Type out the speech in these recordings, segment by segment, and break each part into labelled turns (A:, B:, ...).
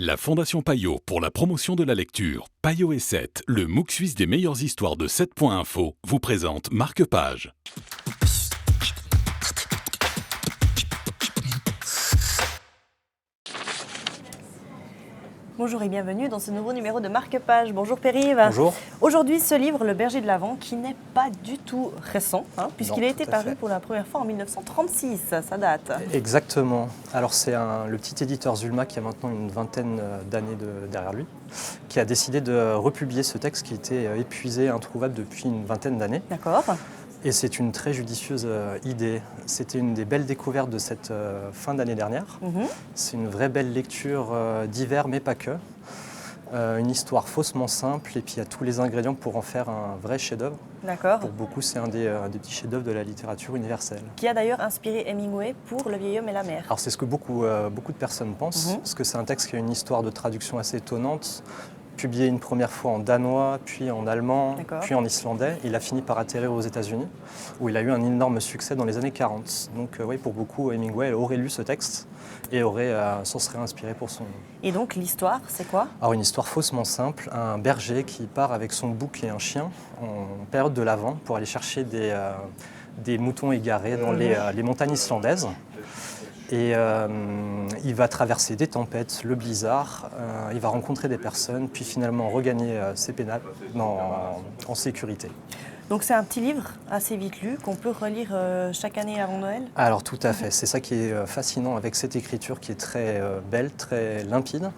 A: La Fondation Payot pour la promotion de la lecture, Payot et 7, le MOOC suisse des meilleures histoires de 7.info, vous présente Marque-Page.
B: Bonjour et bienvenue dans ce nouveau numéro de Marque-Page. Bonjour Périve.
C: Bonjour.
B: Aujourd'hui, ce livre, Le Berger de l'Avent, qui n'est pas du tout récent, puisqu'il a été
C: tout à
B: paru
C: fait.
B: pour la première fois en 1936, ça date.
C: Exactement. Alors c'est le petit éditeur Zulma qui a maintenant une vingtaine d'années derrière lui, qui a décidé de republier ce texte qui était épuisé, introuvable depuis une vingtaine d'années.
B: D'accord.
C: Et c'est une très judicieuse idée. C'était une des belles découvertes de cette fin d'année dernière. C'est une vraie belle lecture d'hiver, mais pas que. Une histoire faussement simple, et puis il y a tous les ingrédients pour en faire un vrai chef-d'œuvre.
B: D'accord.
C: Pour beaucoup, c'est un des petits chefs-d'œuvre de la littérature universelle.
B: Qui a d'ailleurs inspiré Hemingway pour Le vieil homme et la mer.
C: Alors c'est ce que beaucoup de personnes pensent, parce que c'est un texte qui a une histoire de traduction assez étonnante. Publié une première fois en danois, puis en allemand, puis en islandais. Il a fini par atterrir aux États-Unis, où il a eu un énorme succès dans les années 40. Donc oui, pour beaucoup, Hemingway aurait lu ce texte et s'en serait inspiré pour son...
B: Et donc l'histoire, c'est quoi?
C: Alors une histoire faussement simple, un berger qui part avec son bouc et un chien en période de l'Avent pour aller chercher des moutons égarés dans les montagnes islandaises. Et il va traverser des tempêtes, le blizzard, il va rencontrer des personnes, puis finalement regagner ses pénales en sécurité.
B: Donc c'est un petit livre assez vite lu qu'on peut relire chaque année avant Noël?
C: Alors tout à fait, c'est ça qui est fascinant avec cette écriture qui est très belle, très limpide.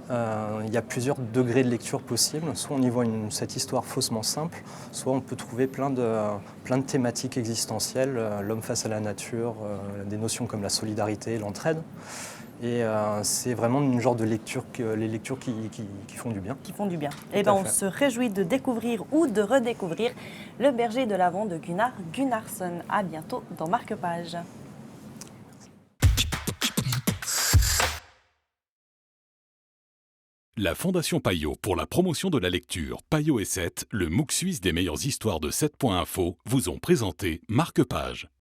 C: Il y a plusieurs degrés de lecture possibles, soit on y voit cette histoire faussement simple, soit on peut trouver plein de thématiques existentielles, l'homme face à la nature, des notions comme la solidarité, l'entraide. Et c'est vraiment une genre de lecture, les lectures qui font du bien.
B: Qui font du bien. Et bien on se réjouit de découvrir ou de redécouvrir Le Berger de l'Avent de Gunnar Gunnarsson. À bientôt dans Marque-Page.
A: La Fondation Payot pour la promotion de la lecture, Payot et 7, le MOOC suisse des meilleures histoires de 7.info, vous ont présenté Marque-Page.